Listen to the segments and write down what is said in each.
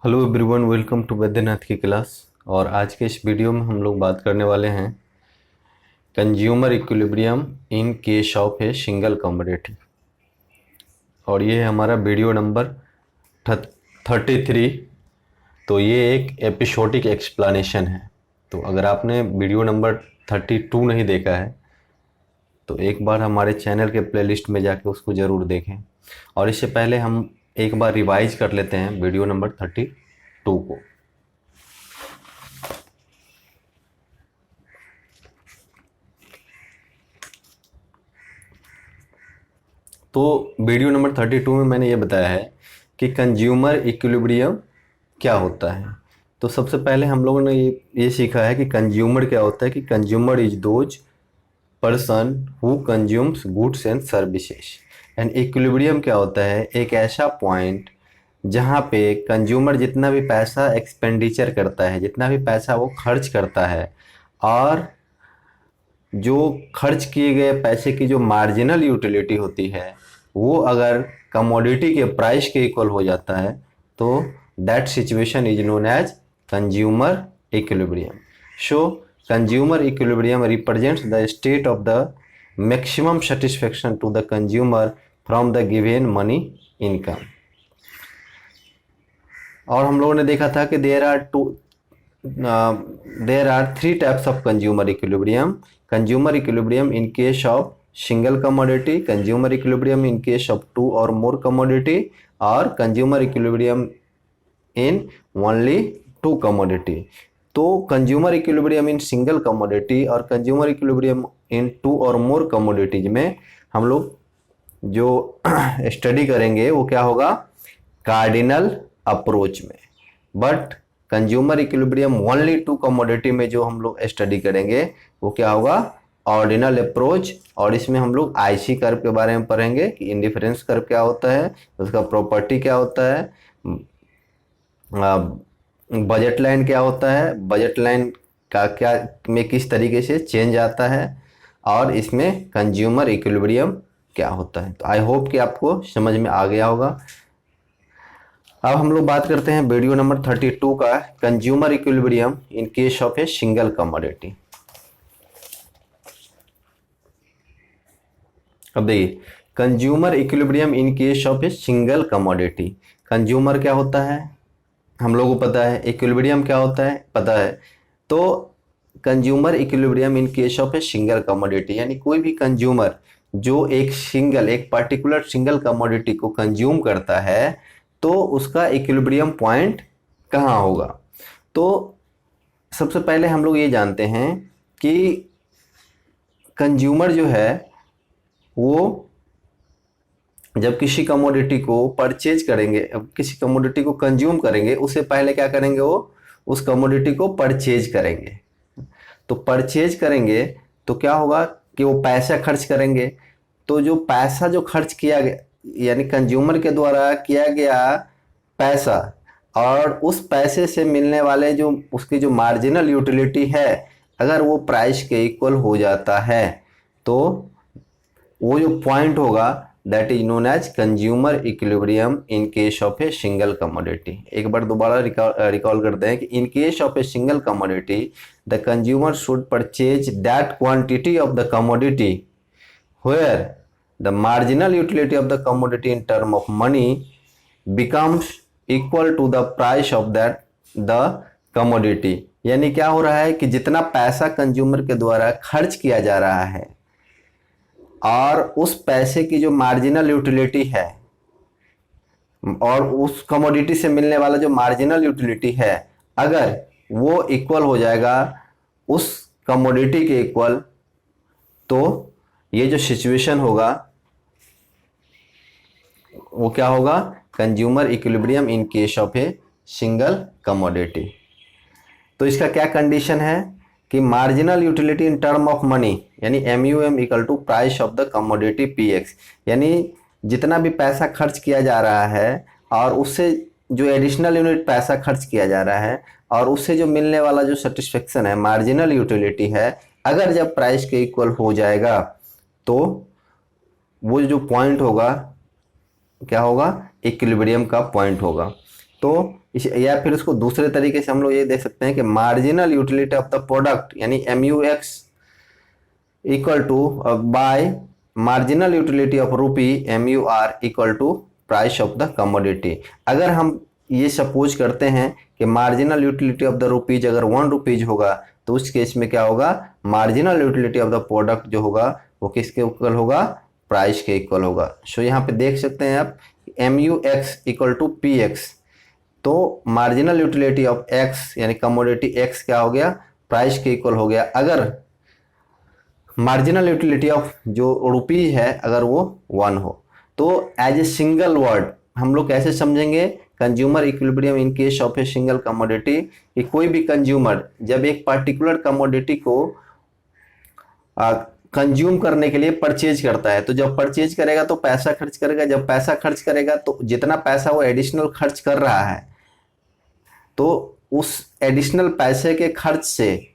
Hello everyone, welcome to Vaidyanath की class. और आज के इस वीडियो में हम लोग बात करने वाले हैं consumer equilibrium in case of a single commodity. और ये है हमारा वीडियो नंबर 33। तो ये एक एपिसोडिक एक्सप्लेनेशन है। तो अगर आपने वीडियो नंबर 32 नहीं देखा है तो एक बार हमारे चैनल के प्लेलिस्ट में जाके उसको ज़रूर देखें। और इससे पहले हम एक बार रिवाइज कर लेते हैं वीडियो नंबर 32 को। तो वीडियो नंबर 32 में मैंने ये बताया है कि कंज्यूमर इक्विलिब्रियम क्या होता है। तो सबसे पहले हम लोगों ने ये सीखा है कि कंज्यूमर क्या होता है, कि consumer is those person who consumes goods and services. And equilibrium क्या होता है, एक ऐसा पॉइंट जहाँ पे कंज्यूमर जितना भी पैसा एक्सपेंडिचर करता है, जितना भी पैसा वो खर्च करता है, और जो खर्च किए गए पैसे की जो मार्जिनल यूटिलिटी होती है वो अगर कमोडिटी के प्राइस के इक्वल हो जाता है तो that situation is known as consumer equilibrium. So consumer equilibrium represents the state of the maximum satisfaction to the consumer from the given money income. और हम लोगों ने देखा था कि there are three types of consumer equilibrium. Consumer equilibrium in case of single commodity, consumer equilibrium in case of two or more commodity, और consumer equilibrium in only two commodity. तो consumer equilibrium in single commodity और consumer equilibrium in to और मोर commodities में हम लोग जो study करेंगे वो क्या होगा, कार्डिनल अप्रोच में। But consumer equilibrium only two commodity में जो हम लोग स्टडी करेंगे वो क्या होगा, ऑर्डिनल अप्रोच। और इसमें हम लोग आईसी कर्व के बारे में पढ़ेंगे कि इंडिफरेंस कर्व क्या होता है, उसका प्रॉपर्टी क्या होता है, बजट लाइन क्या होता है, बजट लाइन का क्या में किस तरीके से चेंज आता है, और इसमें कंज्यूमर इक्विलिब्रियम क्या होता है। तो आई होप कि आपको समझ में आ गया होगा। अब हम लोग बात करते हैं वीडियो नंबर 32 का, consumer equilibrium in case of a single commodity. अब देखिए, consumer equilibrium in case of a single commodity. Consumer क्या होता है हम लोगों को पता है, इक्विलिब्रियम क्या होता है पता है। तो consumer equilibrium in case of a single commodity, यानी कोई भी कंज्यूमर जो एक पर्टिकुलर सिंगल कमोडिटी को कंज्यूम करता है तो उसका इक्विलिब्रियम पॉइंट कहाँ होगा। तो सबसे पहले हम लोग ये जानते हैं कि कंज्यूमर जो है वो जब किसी कमोडिटी को परचेज करेंगे, किसी कमोडिटी को कंज्यूम करेंगे, उससे पहले क्या करेंगे, वो उस कमोडिटी को परचेज करेंगे। तो परचेज करेंगे तो क्या होगा कि वो पैसा खर्च करेंगे। तो जो पैसा जो खर्च किया गया, यानी कंज्यूमर के द्वारा किया गया पैसा, और उस पैसे से मिलने वाले जो उसकी जो मार्जिनल यूटिलिटी है, अगर वो प्राइस के इक्वल हो जाता है तो वो जो पॉइंट होगा that is known as consumer equilibrium in case of a single commodity. एक बार दोबारा रिकॉल करते हैं कि in case of a single commodity the consumer should purchase that quantity of the commodity where the marginal utility of the commodity in term of money becomes equal to the price of that the commodity। यानी क्या हो रहा है कि जितना पैसा consumer के द्वारा खर्च किया जा रहा है और उस पैसे की जो मार्जिनल यूटिलिटी है और उस कमोडिटी से मिलने वाला जो मार्जिनल यूटिलिटी है, अगर वो इक्वल हो जाएगा उस कमोडिटी के इक्वल, तो ये जो सिचुएशन होगा वो क्या होगा, consumer equilibrium in case of a single commodity. तो इसका क्या कंडीशन है कि marginal utility in term of money, यानी MUM equal to price of the commodity PX। यानी जितना भी पैसा खर्च किया जा रहा है और उससे जो एडिशनल यूनिट पैसा खर्च किया जा रहा है और उससे जो मिलने वाला जो सेटिस्फेक्शन है, मार्जिनल यूटिलिटी है, अगर जब प्राइस के इक्वल हो जाएगा तो वो जो पॉइंट होगा क्या होगा, इक्विलिब्रियम का पॉइंट होगा। तो इस या फिर इसको दूसरे तरीके से हम लोग ये देख सकते हैं कि marginal utility of the product यानी MUX equal to by marginal utility of rupee MUR equal to price of the commodity. अगर हम ये सपोज करते हैं कि marginal utility of the rupees अगर 1 रुपीज होगा तो उस केस में क्या होगा, marginal utility of the product जो होगा वो किसके इक्वल होगा, प्राइस के इक्वल होगा। सो यहाँ पे देख सकते हैं आप MUX इक्वल टू PX, तो मार्जिनल यूटिलिटी ऑफ X यानी कमोडिटी X क्या हो गया, प्राइस के इक्वल हो गया अगर मार्जिनल यूटिलिटी ऑफ जो रुपीज है अगर वो 1 हो। तो एज ए सिंगल वर्ड हम लोग कैसे समझेंगे, consumer equilibrium in case of a single commodity, कि कोई भी कंज्यूमर जब एक पर्टिकुलर कमोडिटी को कंज्यूम करने के लिए परचेज करता है, तो जब परचेज करेगा तो पैसा खर्च करेगा, जब पैसा खर्च करेगा तो जितना पैसा वो एडिशनल खर्च कर रहा है तो उस एडिशनल पैसे के खर्च से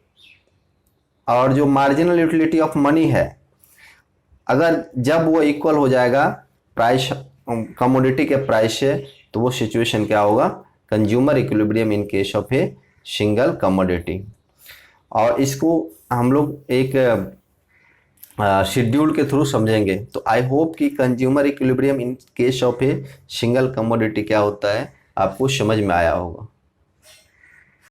और जो मार्जिनल यूटिलिटी ऑफ मनी है अगर जब वो इक्वल हो जाएगा प्राइस कमोडिटी के प्राइस से, तो वो सिचुएशन क्या होगा, consumer equilibrium in case of a single commodity. और इसको हम लोग एक शेड्यूल के थ्रू समझेंगे। तो आई होप कि consumer equilibrium in case of a single commodity क्या होता है आपको समझ में आया होगा।